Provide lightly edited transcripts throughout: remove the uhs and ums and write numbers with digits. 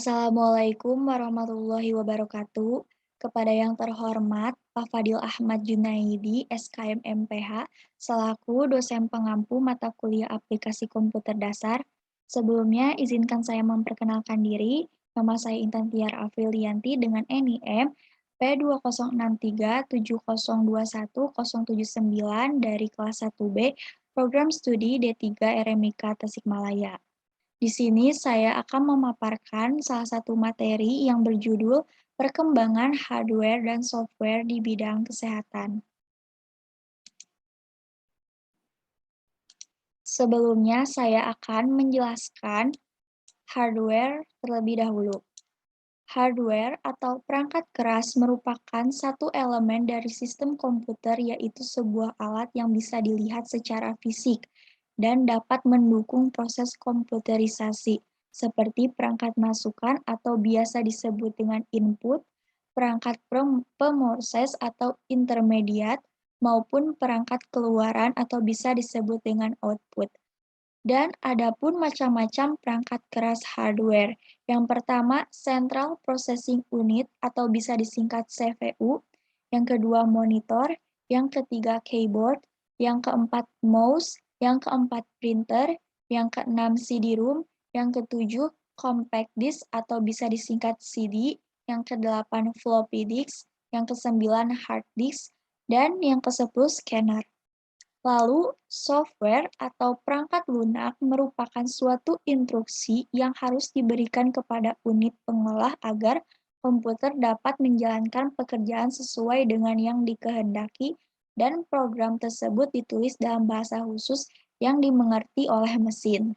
Assalamualaikum warahmatullahi wabarakatuh. Kepada yang terhormat Pak Fadil Ahmad Junaidi, SKM MPH, selaku dosen pengampu mata kuliah aplikasi komputer dasar. Sebelumnya, izinkan saya memperkenalkan diri. Nama saya Intan Tiar Afrilianti dengan NIM P20637021079 dari kelas 1B, Program Studi D3 RMIK Tasikmalaya. Di sini saya akan memaparkan salah satu materi yang berjudul Perkembangan Hardware dan Software di Bidang Kesehatan. Sebelumnya saya akan menjelaskan hardware terlebih dahulu. Hardware atau perangkat keras merupakan satu elemen dari sistem komputer, yaitu sebuah alat yang bisa dilihat secara fisik dan dapat mendukung proses komputerisasi, seperti perangkat masukan atau biasa disebut dengan input, perangkat pemroses atau intermediate, maupun perangkat keluaran atau bisa disebut dengan output. Dan adapun macam-macam perangkat keras hardware. Yang pertama, Central Processing Unit atau bisa disingkat CPU. Yang kedua, monitor. Yang ketiga, keyboard. Yang keempat, mouse. Yang keempat, printer. Yang keenam, CD-ROM. Yang ketujuh, compact disk atau bisa disingkat CD. Yang kedelapan, floppy disk. Yang kesembilan, hard disk. Dan yang kesepuluh, scanner. Lalu, software atau perangkat lunak merupakan suatu instruksi yang harus diberikan kepada unit pengolah agar komputer dapat menjalankan pekerjaan sesuai dengan yang dikehendaki dan program tersebut ditulis dalam bahasa khusus yang dimengerti oleh mesin.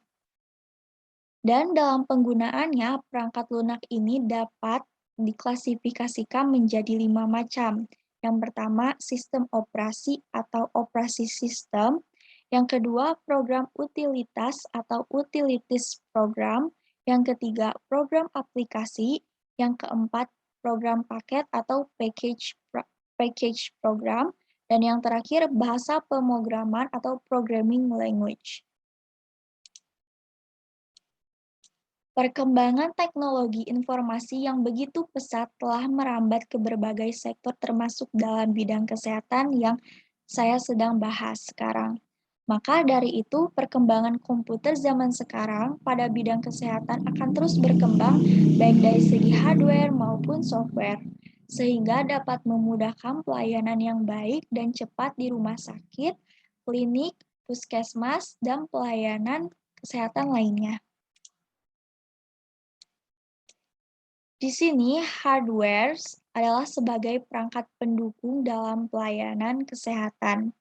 Dan dalam penggunaannya, perangkat lunak ini dapat diklasifikasikan menjadi 5 macam. Yang pertama, sistem operasi atau operasi sistem. Yang kedua, program utilitas atau utilities program. Yang ketiga, program aplikasi. Yang keempat, program paket atau package program. Dan yang terakhir, bahasa pemrograman atau programming language. Perkembangan teknologi informasi yang begitu pesat telah merambat ke berbagai sektor termasuk dalam bidang kesehatan yang saya sedang bahas sekarang. Maka dari itu, perkembangan komputer zaman sekarang pada bidang kesehatan akan terus berkembang baik dari segi hardware maupun software, sehingga dapat memudahkan pelayanan yang baik dan cepat di rumah sakit, klinik, puskesmas, dan pelayanan kesehatan lainnya. Di sini, hardware adalah sebagai perangkat pendukung dalam pelayanan kesehatan.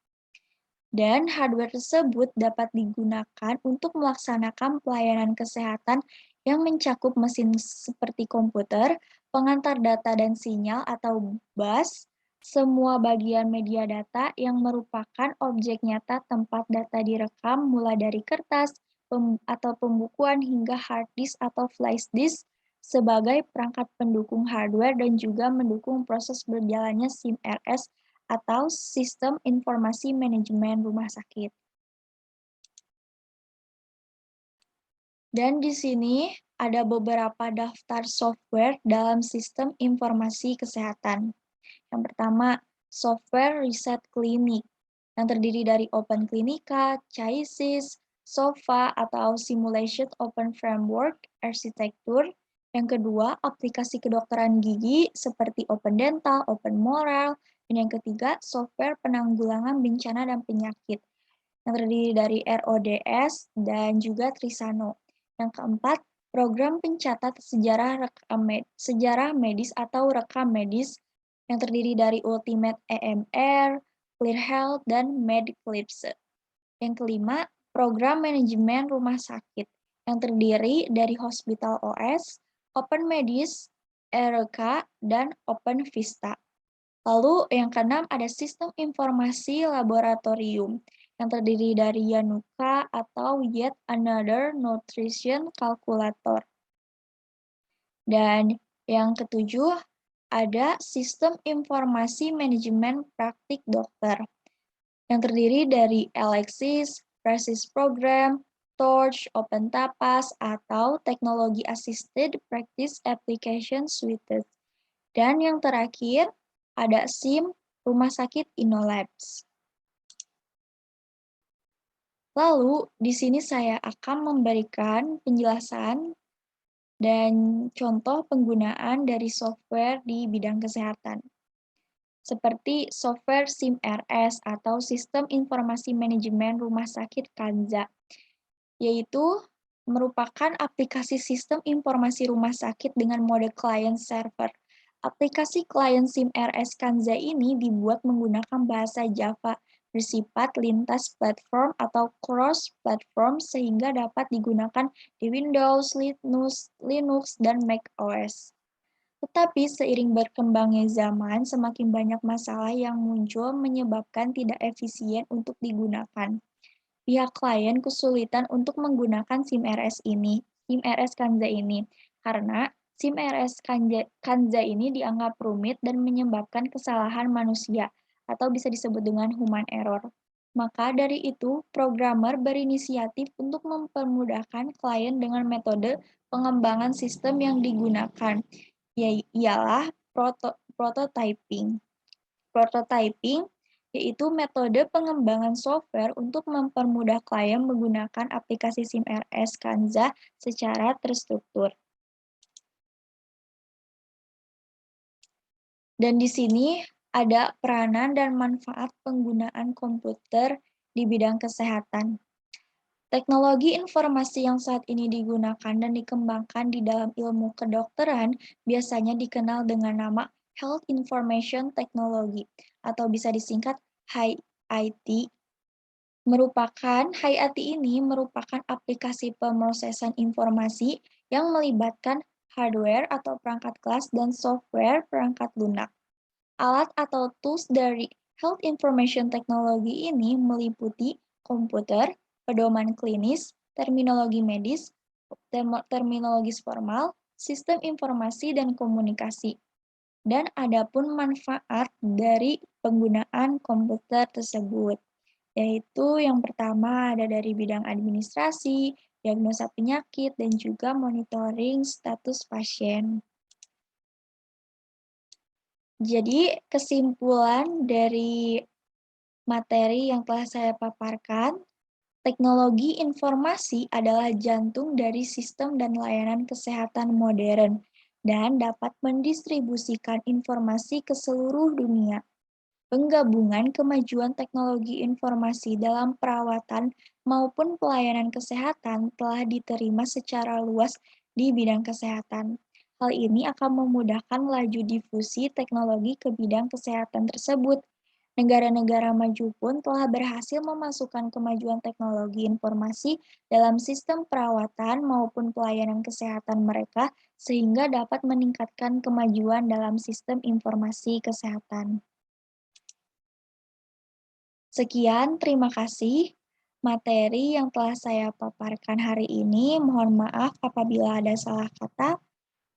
Dan hardware tersebut dapat digunakan untuk melaksanakan pelayanan kesehatan yang mencakup mesin seperti komputer, pengantar data dan sinyal atau bus, semua bagian media data yang merupakan objek nyata tempat data direkam mulai dari kertas atau pembukuan hingga hard disk atau flash disk, sebagai perangkat pendukung hardware dan juga mendukung proses berjalannya SIM-RS atau Sistem Informasi Manajemen Rumah Sakit. Dan di sini ada beberapa daftar software dalam sistem informasi kesehatan. Yang pertama, software riset klinik, yang terdiri dari Open Clinica, Chaisis, SOFA atau Simulation Open Framework Arsitektur. Yang kedua, aplikasi kedokteran gigi seperti Open Dental, Open Moral. Dan yang ketiga, software penanggulangan bencana dan penyakit, yang terdiri dari RODS dan juga Trisano. Yang keempat, program pencatat sejarah medis atau rekam medis, yang terdiri dari Ultimate EMR, Clear Health, dan MedClipse. Yang kelima, program manajemen rumah sakit, yang terdiri dari Hospital OS, Open Medis, RK, dan Open Vista. Lalu yang keenam ada sistem informasi laboratorium, yang terdiri dari Yanuka atau Yet Another Nutrition Calculator. Dan yang ketujuh ada sistem informasi manajemen praktik dokter, yang terdiri dari Alexis, Practice Program, Torch, OpenTapas, atau teknologi assisted practice application suites. Dan yang terakhir, ada SIM Rumah Sakit Innolabs. Lalu, di sini saya akan memberikan penjelasan dan contoh penggunaan dari software di bidang kesehatan. Seperti software SIMRS atau Sistem Informasi Manajemen Rumah Sakit Kanza, yaitu merupakan aplikasi sistem informasi rumah sakit dengan mode client server. Aplikasi klien SIMRS Kanza ini dibuat menggunakan bahasa Java bersifat lintas platform atau cross-platform sehingga dapat digunakan di Windows, Linux, dan macOS. Tetapi seiring berkembangnya zaman, semakin banyak masalah yang muncul menyebabkan tidak efisien untuk digunakan. Pihak klien kesulitan untuk menggunakan SIM-RS Kanza ini, karena SIM-RS Kanza ini dianggap rumit dan menyebabkan kesalahan manusia, atau bisa disebut dengan human error. Maka dari itu, programmer berinisiatif untuk mempermudahkan klien dengan metode pengembangan sistem yang digunakan, ialah prototyping. Prototyping yaitu metode pengembangan software untuk mempermudah klien menggunakan aplikasi SIMRS Kanza secara terstruktur. Dan di sini ada peranan dan manfaat penggunaan komputer di bidang kesehatan. Teknologi informasi yang saat ini digunakan dan dikembangkan di dalam ilmu kedokteran biasanya dikenal dengan nama Health Information Technology atau bisa disingkat HIIT. HIIT ini merupakan aplikasi pemrosesan informasi yang melibatkan hardware atau perangkat kelas dan software perangkat lunak. Alat atau tools dari Health Information Technology ini meliputi komputer, pedoman klinis, terminologi medis, terminologi formal, sistem informasi dan komunikasi. Dan adapun manfaat dari penggunaan komputer tersebut, yaitu yang pertama ada dari bidang administrasi, diagnosa penyakit, dan juga monitoring status pasien. Jadi, kesimpulan dari materi yang telah saya paparkan, teknologi informasi adalah jantung dari sistem dan layanan kesehatan modern dan dapat mendistribusikan informasi ke seluruh dunia. Penggabungan kemajuan teknologi informasi dalam perawatan maupun pelayanan kesehatan telah diterima secara luas di bidang kesehatan. Hal ini akan memudahkan laju difusi teknologi ke bidang kesehatan tersebut. Negara-negara maju pun telah berhasil memasukkan kemajuan teknologi informasi dalam sistem perawatan maupun pelayanan kesehatan mereka sehingga dapat meningkatkan kemajuan dalam sistem informasi kesehatan. Sekian, terima kasih. Materi yang telah saya paparkan hari ini, mohon maaf apabila ada salah kata.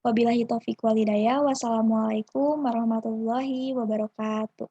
Wabillahi taufiq walhidayah. Wassalamualaikum warahmatullahi wabarakatuh.